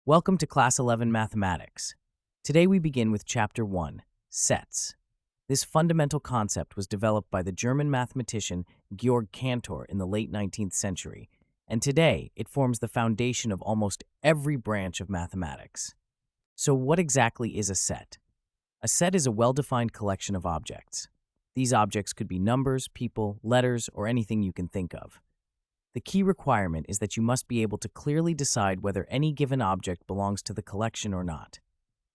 Welcome to Class 11 Mathematics. Today we begin with Chapter 1, Sets. This fundamental concept was developed by the German mathematician Georg Cantor in the late 19th century, and today it forms the foundation of almost every branch of mathematics. So what exactly is a set? A set is a well-defined collection of objects. These objects could be numbers, people, letters, or anything you can think of. The key requirement is that you must be able to clearly decide whether any given object belongs to the collection or not.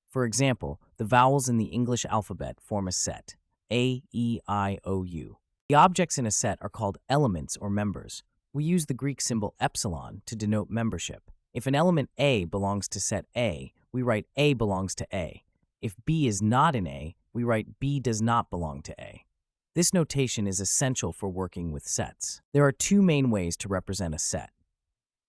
For example, the vowels in the English alphabet form a set, A, E, I, O, U. The objects in a set are called elements or members. We use the Greek symbol epsilon to denote membership. If an element A belongs to set A, we write A belongs to A. If B is not in A, we write B does not belong to A. This notation is essential for working with sets. There are two main ways to represent a set.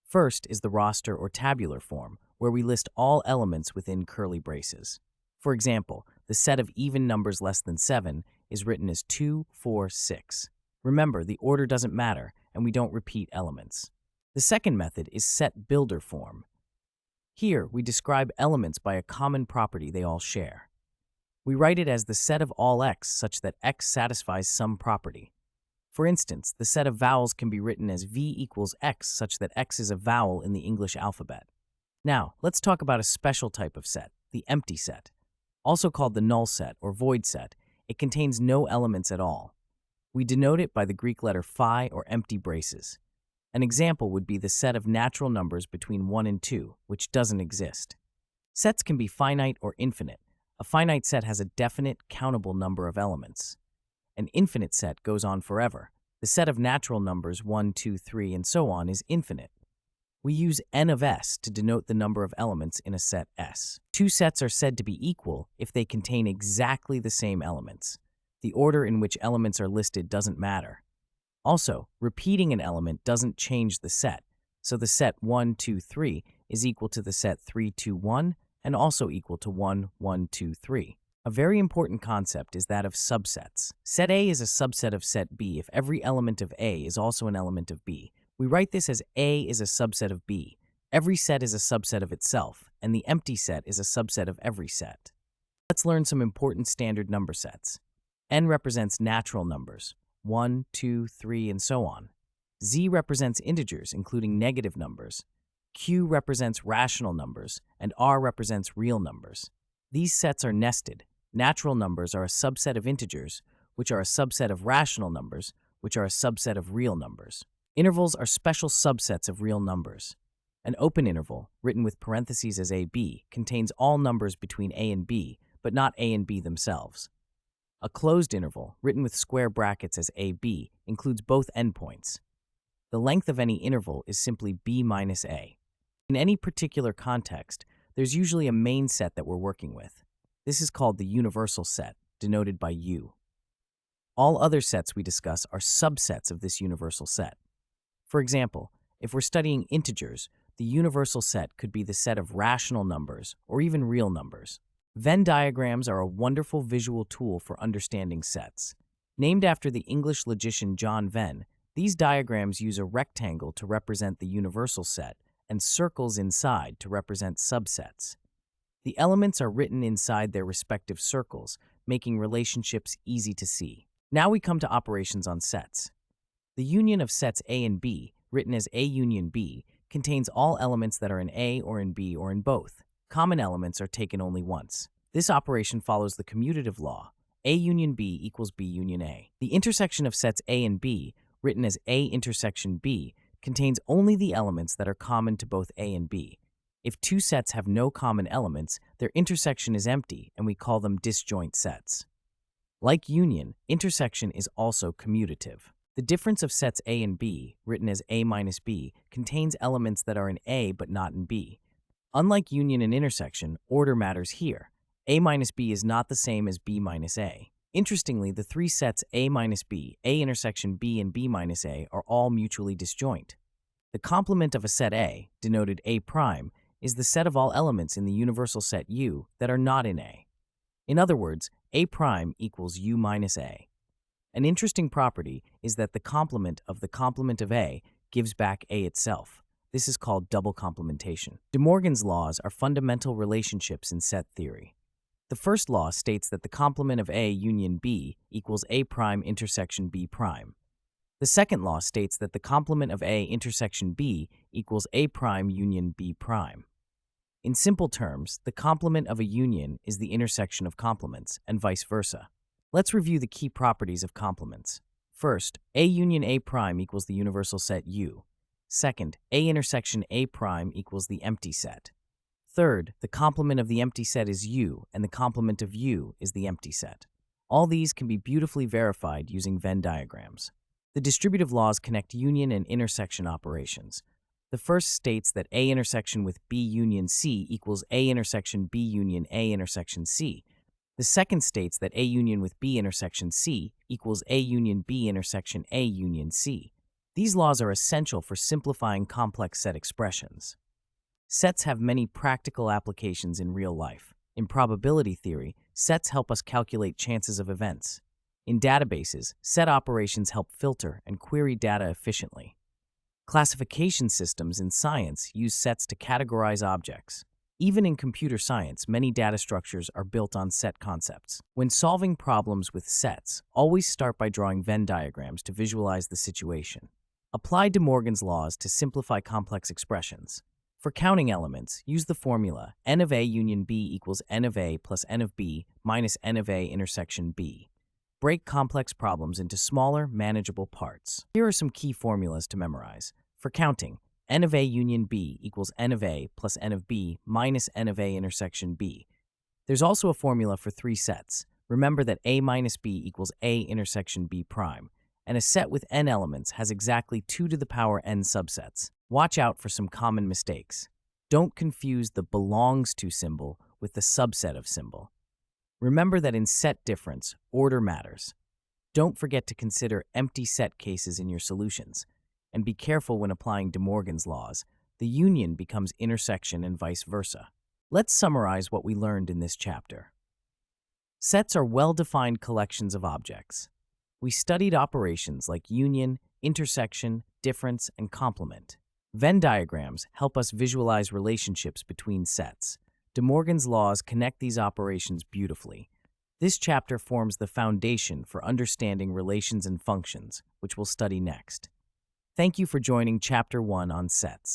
First is the roster or tabular form, where we list all elements within curly braces. For example, the set of even numbers less than 7 is written as 2, 4, 6. Remember, the order doesn't matter, and we don't repeat elements. The second method is set builder form. Here, we describe elements by a common property they all share. We write it as the set of all x such that x satisfies some property. For instance, the set of vowels can be written as v equals x such that x is a vowel in the English alphabet. Now, let's talk about a special type of set, the empty set. Also called the null set or void set, it contains no elements at all. We denote it by the Greek letter phi or empty braces. An example would be the set of natural numbers between 1 and 2, which doesn't exist. Sets can be finite or infinite. A finite set has a definite, countable number of elements. An infinite set goes on forever. The set of natural numbers 1, 2, 3, and so on is infinite. We use n of s to denote the number of elements in a set S. Two sets are said to be equal if they contain exactly the same elements. The order in which elements are listed doesn't matter. Also, repeating an element doesn't change the set, so the set 1, 2, 3 is equal to the set 3, 2, 1, and also equal to 1, 1, 2, 3. A very important concept is that of subsets. Set A is a subset of set B if every element of A is also an element of B. We write this as A is a subset of B. Every set is a subset of itself, and the empty set is a subset of every set. Let's learn some important standard number sets. N represents natural numbers, 1, 2, 3, and so on. Z represents integers, including negative numbers. Q represents rational numbers, and R represents real numbers. These sets are nested. Natural numbers are a subset of integers, which are a subset of rational numbers, which are a subset of real numbers. Intervals are special subsets of real numbers. An open interval, written with parentheses as AB, contains all numbers between A and B, but not A and B themselves. A closed interval, written with square brackets as AB, includes both endpoints. The length of any interval is simply B minus A. In any particular context, there's usually a main set that we're working with. This is called the universal set, denoted by U. All other sets we discuss are subsets of this universal set. For example, if we're studying integers, the universal set could be the set of rational numbers or even real numbers. Venn diagrams are a wonderful visual tool for understanding sets. Named after the English logician John Venn, these diagrams use a rectangle to represent the universal set and circles inside to represent subsets. The elements are written inside their respective circles, making relationships easy to see. Now we come to operations on sets. The union of sets A and B, written as A union B, contains all elements that are in A or in B or in both. Common elements are taken only once. This operation follows the commutative law. A union B equals B union A. The intersection of sets A and B, written as A intersection B, contains only the elements that are common to both A and B. If two sets have no common elements, their intersection is empty, and we call them disjoint sets. Like union, intersection is also commutative. The difference of sets A and B, written as A minus B, contains elements that are in A but not in B. Unlike union and intersection, order matters here. A minus B is not the same as B minus A. Interestingly, the three sets A minus B, A intersection B, and B minus A are all mutually disjoint. The complement of a set A, denoted A prime, is the set of all elements in the universal set U that are not in A. In other words, A prime equals U minus A. An interesting property is that the complement of A gives back A itself. This is called double complementation. De Morgan's laws are fundamental relationships in set theory. The first law states that the complement of A union B equals A prime intersection B prime. The second law states that the complement of A intersection B equals A prime union B prime. In simple terms, the complement of a union is the intersection of complements, and vice versa. Let's review the key properties of complements. First, A union A prime equals the universal set U. Second, A intersection A prime equals the empty set. Third, the complement of the empty set is U, and the complement of U is the empty set. All these can be beautifully verified using Venn diagrams. The distributive laws connect union and intersection operations. The first states that A intersection with B union C equals A intersection B union A intersection C. The second states that A union with B intersection C equals A union B intersection A union C. These laws are essential for simplifying complex set expressions. Sets have many practical applications in real life. In probability theory, sets help us calculate chances of events. In databases, set operations help filter and query data efficiently. Classification systems in science use sets to categorize objects. Even in computer science, many data structures are built on set concepts. When solving problems with sets, always start by drawing Venn diagrams to visualize the situation. Apply De Morgan's laws to simplify complex expressions. For counting elements, use the formula n of A union B equals n of A plus n of B minus n of A intersection B. Break complex problems into smaller, manageable parts. Here are some key formulas to memorize. For counting, n of A union B equals n of A plus n of B minus n of A intersection B. There's also a formula for three sets. Remember that A minus B equals A intersection B prime, and a set with n elements has exactly 2 to the power n subsets. Watch out for some common mistakes. Don't confuse the belongs to symbol with the subset of symbol. Remember that in set difference, order matters. Don't forget to consider empty set cases in your solutions, and be careful when applying De Morgan's laws. The union becomes intersection and vice versa. Let's summarize what we learned in this chapter. Sets are well-defined collections of objects. We studied operations like union, intersection, difference, and complement. Venn diagrams help us visualize relationships between sets. De Morgan's laws connect these operations beautifully. This chapter forms the foundation for understanding relations and functions, which we'll study next. Thank you for joining Chapter 1 on sets.